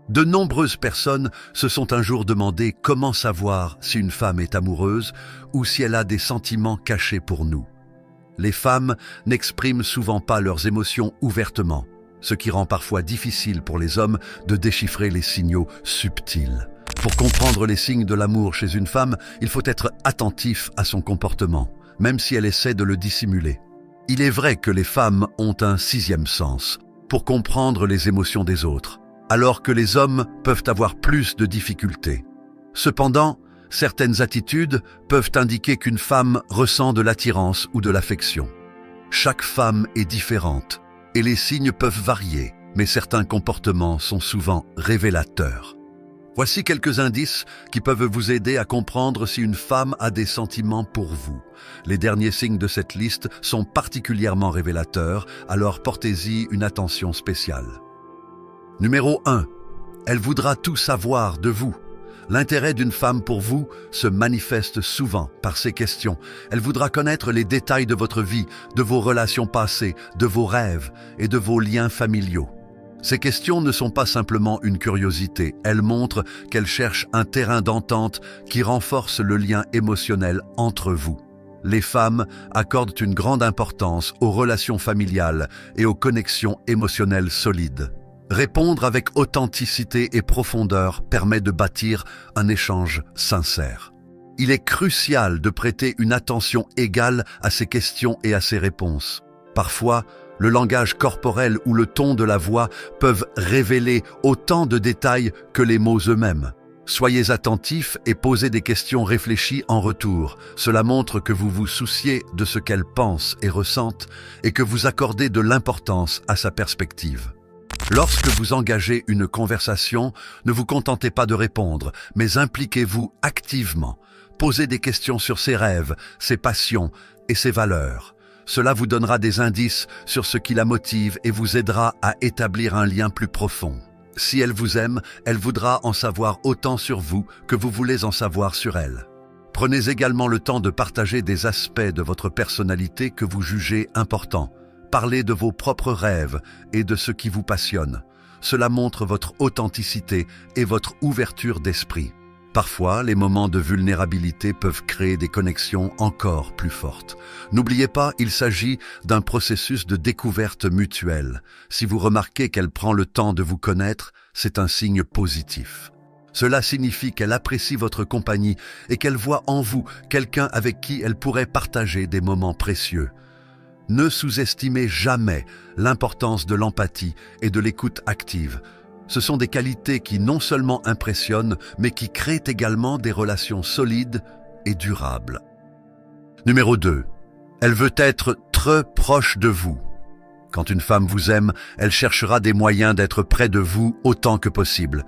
De nombreuses personnes se sont un jour demandé comment savoir si une femme est amoureuse ou si elle a des sentiments cachés pour nous. Les femmes n'expriment souvent pas leurs émotions ouvertement, ce qui rend parfois difficile pour les hommes de déchiffrer les signaux subtils. Pour comprendre les signes de l'amour chez une femme, il faut être attentif à son comportement, même si elle essaie de le dissimuler. Il est vrai que les femmes ont un sixième sens pour comprendre les émotions des autres, alors que les hommes peuvent avoir plus de difficultés. Cependant, certaines attitudes peuvent indiquer qu'une femme ressent de l'attirance ou de l'affection. Chaque femme est différente et les signes peuvent varier, mais certains comportements sont souvent révélateurs. Voici quelques indices qui peuvent vous aider à comprendre si une femme a des sentiments pour vous. Les derniers signes de cette liste sont particulièrement révélateurs, alors portez-y une attention spéciale. Numéro 1. Elle voudra tout savoir de vous. L'intérêt d'une femme pour vous se manifeste souvent par ces questions. Elle voudra connaître les détails de votre vie, de vos relations passées, de vos rêves et de vos liens familiaux. Ces questions ne sont pas simplement une curiosité, elles montrent qu'elle cherche un terrain d'entente qui renforce le lien émotionnel entre vous. Les femmes accordent une grande importance aux relations familiales et aux connexions émotionnelles solides. Répondre avec authenticité et profondeur permet de bâtir un échange sincère. Il est crucial de prêter une attention égale à ces questions et à ces réponses. Parfois, le langage corporel ou le ton de la voix peuvent révéler autant de détails que les mots eux-mêmes. Soyez attentifs et posez des questions réfléchies en retour. Cela montre que vous vous souciez de ce qu'elle pense et ressente et que vous accordez de l'importance à sa perspective. Lorsque vous engagez une conversation, ne vous contentez pas de répondre, mais impliquez-vous activement. Posez des questions sur ses rêves, ses passions et ses valeurs. Cela vous donnera des indices sur ce qui la motive et vous aidera à établir un lien plus profond. Si elle vous aime, elle voudra en savoir autant sur vous que vous voulez en savoir sur elle. Prenez également le temps de partager des aspects de votre personnalité que vous jugez importants. Parlez de vos propres rêves et de ce qui vous passionne. Cela montre votre authenticité et votre ouverture d'esprit. Parfois, les moments de vulnérabilité peuvent créer des connexions encore plus fortes. N'oubliez pas, il s'agit d'un processus de découverte mutuelle. Si vous remarquez qu'elle prend le temps de vous connaître, c'est un signe positif. Cela signifie qu'elle apprécie votre compagnie et qu'elle voit en vous quelqu'un avec qui elle pourrait partager des moments précieux. Ne sous-estimez jamais l'importance de l'empathie et de l'écoute active. Ce sont des qualités qui non seulement impressionnent, mais qui créent également des relations solides et durables. Numéro 2. Elle veut être très proche de vous. Quand une femme vous aime, elle cherchera des moyens d'être près de vous autant que possible.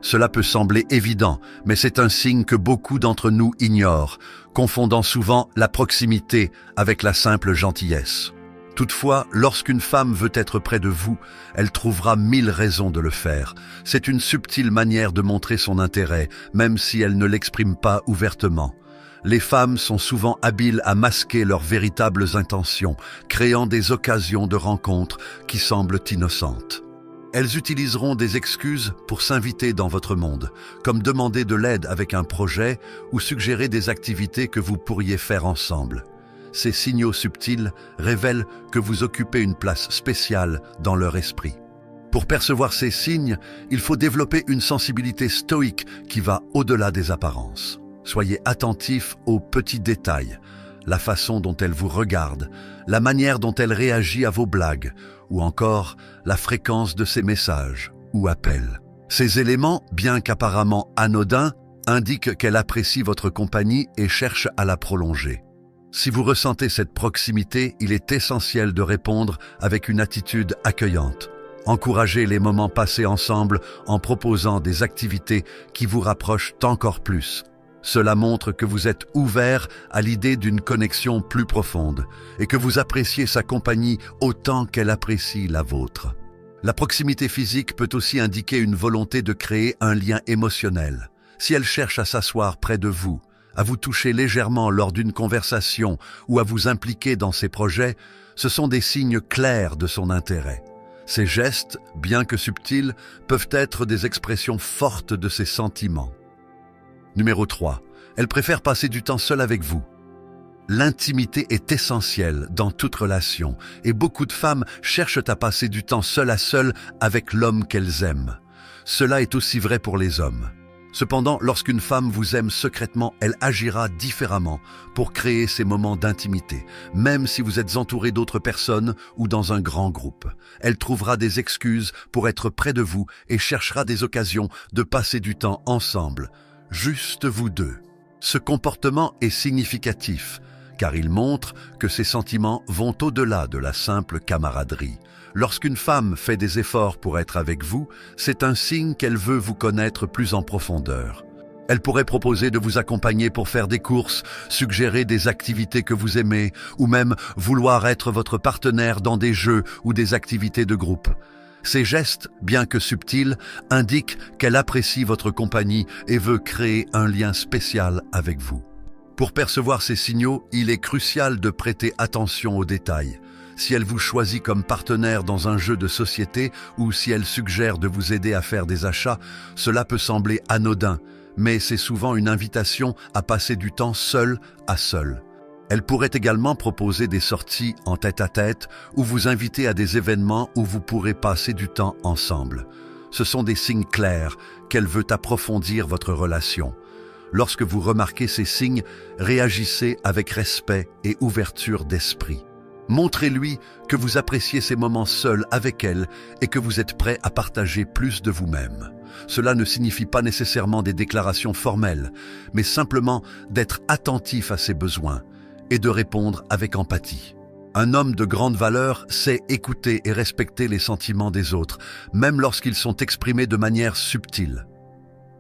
Cela peut sembler évident, mais c'est un signe que beaucoup d'entre nous ignorent, confondant souvent la proximité avec la simple gentillesse. Toutefois, lorsqu'une femme veut être près de vous, elle trouvera 1000 raisons de le faire. C'est une subtile manière de montrer son intérêt, même si elle ne l'exprime pas ouvertement. Les femmes sont souvent habiles à masquer leurs véritables intentions, créant des occasions de rencontres qui semblent innocentes. Elles utiliseront des excuses pour s'inviter dans votre monde, comme demander de l'aide avec un projet ou suggérer des activités que vous pourriez faire ensemble. Ces signaux subtils révèlent que vous occupez une place spéciale dans leur esprit. Pour percevoir ces signes, il faut développer une sensibilité stoïque qui va au-delà des apparences. Soyez attentif aux petits détails, la façon dont elle vous regarde, la manière dont elle réagit à vos blagues, ou encore la fréquence de ses messages ou appels. Ces éléments, bien qu'apparemment anodins, indiquent qu'elle apprécie votre compagnie et cherche à la prolonger. Si vous ressentez cette proximité, il est essentiel de répondre avec une attitude accueillante. Encouragez les moments passés ensemble en proposant des activités qui vous rapprochent encore plus. Cela montre que vous êtes ouvert à l'idée d'une connexion plus profonde et que vous appréciez sa compagnie autant qu'elle apprécie la vôtre. La proximité physique peut aussi indiquer une volonté de créer un lien émotionnel. Si elle cherche à s'asseoir près de vous, à vous toucher légèrement lors d'une conversation ou à vous impliquer dans ses projets, ce sont des signes clairs de son intérêt. Ces gestes, bien que subtils, peuvent être des expressions fortes de ses sentiments. Numéro 3. Elle préfère passer du temps seule avec vous. L'intimité est essentielle dans toute relation et beaucoup de femmes cherchent à passer du temps seul à seul avec l'homme qu'elles aiment. Cela est aussi vrai pour les hommes. Cependant, lorsqu'une femme vous aime secrètement, elle agira différemment pour créer ces moments d'intimité, même si vous êtes entouré d'autres personnes ou dans un grand groupe. Elle trouvera des excuses pour être près de vous et cherchera des occasions de passer du temps ensemble, juste vous deux. Ce comportement est significatif, car il montre que ses sentiments vont au-delà de la simple camaraderie. Lorsqu'une femme fait des efforts pour être avec vous, c'est un signe qu'elle veut vous connaître plus en profondeur. Elle pourrait proposer de vous accompagner pour faire des courses, suggérer des activités que vous aimez, ou même vouloir être votre partenaire dans des jeux ou des activités de groupe. Ces gestes, bien que subtils, indiquent qu'elle apprécie votre compagnie et veut créer un lien spécial avec vous. Pour percevoir ces signaux, il est crucial de prêter attention aux détails. Si elle vous choisit comme partenaire dans un jeu de société ou si elle suggère de vous aider à faire des achats, cela peut sembler anodin, mais c'est souvent une invitation à passer du temps seul à seul. Elle pourrait également proposer des sorties en tête-à-tête ou vous inviter à des événements où vous pourrez passer du temps ensemble. Ce sont des signes clairs qu'elle veut approfondir votre relation. Lorsque vous remarquez ces signes, réagissez avec respect et ouverture d'esprit. Montrez-lui que vous appréciez ces moments seuls avec elle et que vous êtes prêt à partager plus de vous-même. Cela ne signifie pas nécessairement des déclarations formelles, mais simplement d'être attentif à ses besoins et de répondre avec empathie. Un homme de grande valeur sait écouter et respecter les sentiments des autres, même lorsqu'ils sont exprimés de manière subtile.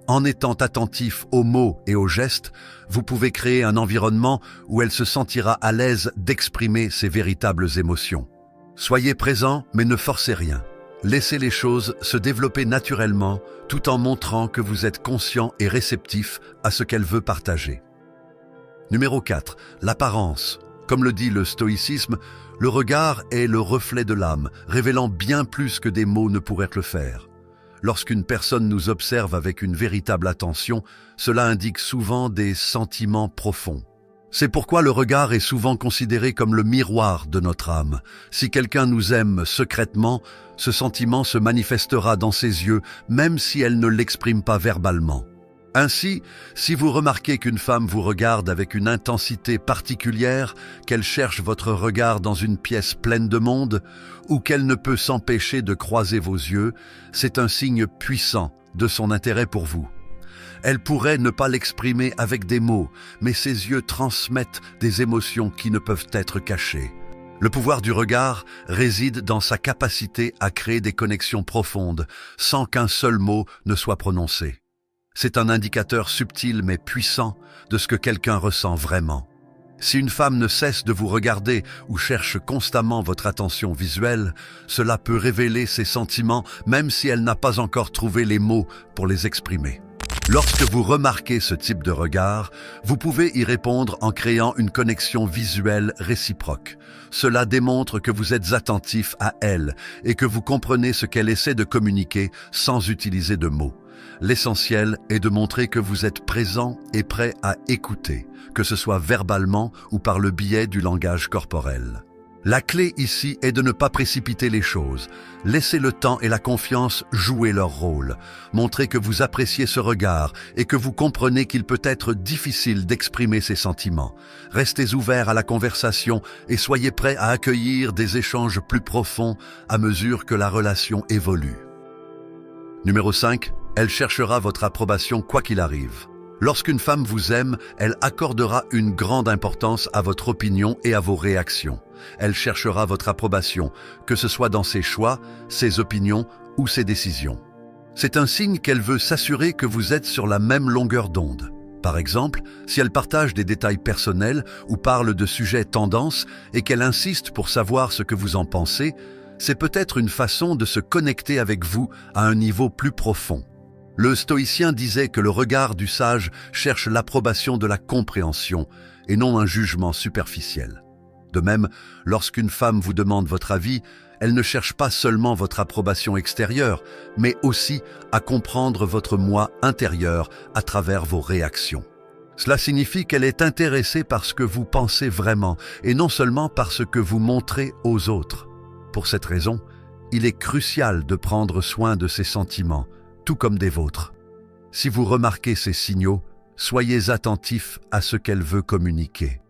En étant attentif aux mots et aux gestes, vous pouvez créer un environnement où elle se sentira à l'aise d'exprimer ses véritables émotions. Soyez présent, mais ne forcez rien. Laissez les choses se développer naturellement, tout en montrant que vous êtes conscient et réceptif à ce qu'elle veut partager. Numéro 4. L'apparence. Comme le dit le stoïcisme, le regard est le reflet de l'âme, révélant bien plus que des mots ne pourraient le faire. Lorsqu'une personne nous observe avec une véritable attention, cela indique souvent des sentiments profonds. C'est pourquoi le regard est souvent considéré comme le miroir de notre âme. Si quelqu'un nous aime secrètement, ce sentiment se manifestera dans ses yeux, même si elle ne l'exprime pas verbalement. Ainsi, si vous remarquez qu'une femme vous regarde avec une intensité particulière, qu'elle cherche votre regard dans une pièce pleine de monde, ou qu'elle ne peut s'empêcher de croiser vos yeux, c'est un signe puissant de son intérêt pour vous. Elle pourrait ne pas l'exprimer avec des mots, mais ses yeux transmettent des émotions qui ne peuvent être cachées. Le pouvoir du regard réside dans sa capacité à créer des connexions profondes, sans qu'un seul mot ne soit prononcé. C'est un indicateur subtil mais puissant de ce que quelqu'un ressent vraiment. Si une femme ne cesse de vous regarder ou cherche constamment votre attention visuelle, cela peut révéler ses sentiments même si elle n'a pas encore trouvé les mots pour les exprimer. Lorsque vous remarquez ce type de regard, vous pouvez y répondre en créant une connexion visuelle réciproque. Cela démontre que vous êtes attentif à elle et que vous comprenez ce qu'elle essaie de communiquer sans utiliser de mots. L'essentiel est de montrer que vous êtes présent et prêt à écouter, que ce soit verbalement ou par le biais du langage corporel. La clé ici est de ne pas précipiter les choses. Laissez le temps et la confiance jouer leur rôle. Montrez que vous appréciez ce regard et que vous comprenez qu'il peut être difficile d'exprimer ses sentiments. Restez ouverts à la conversation et soyez prêts à accueillir des échanges plus profonds à mesure que la relation évolue. Numéro 5. Elle cherchera votre approbation quoi qu'il arrive. Lorsqu'une femme vous aime, elle accordera une grande importance à votre opinion et à vos réactions. Elle cherchera votre approbation, que ce soit dans ses choix, ses opinions ou ses décisions. C'est un signe qu'elle veut s'assurer que vous êtes sur la même longueur d'onde. Par exemple, si elle partage des détails personnels ou parle de sujets tendances et qu'elle insiste pour savoir ce que vous en pensez, c'est peut-être une façon de se connecter avec vous à un niveau plus profond. Le stoïcien disait que le regard du sage cherche l'approbation de la compréhension et non un jugement superficiel. De même, lorsqu'une femme vous demande votre avis, Elle ne cherche pas seulement votre approbation extérieure, mais aussi à comprendre votre moi intérieur à travers vos réactions. Cela signifie qu'elle est intéressée par ce que vous pensez vraiment et non seulement par ce que vous montrez aux autres. Pour cette raison, il est crucial de prendre soin de ses sentiments, tout comme des vôtres. Si vous remarquez ces signaux, soyez attentifs à ce qu'elle veut communiquer.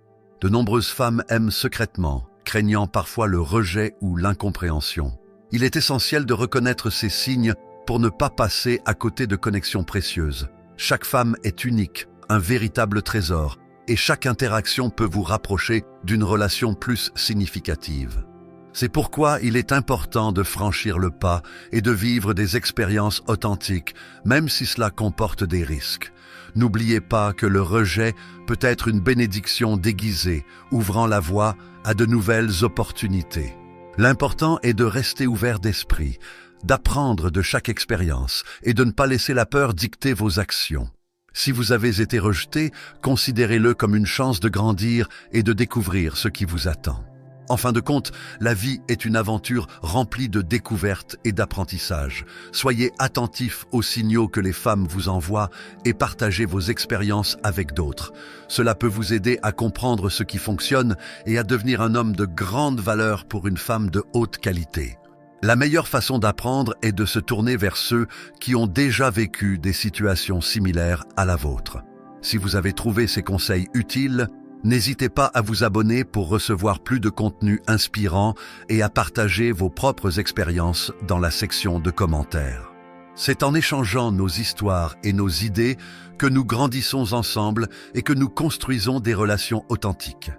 De nombreuses femmes aiment secrètement, craignant parfois le rejet ou l'incompréhension. Il est essentiel de reconnaître ces signes pour ne pas passer à côté de connexions précieuses. Chaque femme est unique, un véritable trésor, et chaque interaction peut vous rapprocher d'une relation plus significative. C'est pourquoi il est important de franchir le pas et de vivre des expériences authentiques, même si cela comporte des risques. N'oubliez pas que le rejet peut être une bénédiction déguisée, ouvrant la voie à de nouvelles opportunités. L'important est de rester ouvert d'esprit, d'apprendre de chaque expérience et de ne pas laisser la peur dicter vos actions. Si vous avez été rejeté, considérez-le comme une chance de grandir et de découvrir ce qui vous attend. En fin de compte, la vie est une aventure remplie de découvertes et d'apprentissage. Soyez attentifs aux signaux que les femmes vous envoient et partagez vos expériences avec d'autres. Cela peut vous aider à comprendre ce qui fonctionne et à devenir un homme de grande valeur pour une femme de haute qualité. La meilleure façon d'apprendre est de se tourner vers ceux qui ont déjà vécu des situations similaires à la vôtre. Si vous avez trouvé ces conseils utiles, n'hésitez pas à vous abonner pour recevoir plus de contenu inspirant et à partager vos propres expériences dans la section de commentaires. C'est en échangeant nos histoires et nos idées que nous grandissons ensemble et que nous construisons des relations authentiques.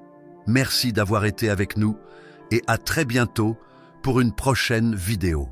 Merci d'avoir été avec nous et à très bientôt pour une prochaine vidéo.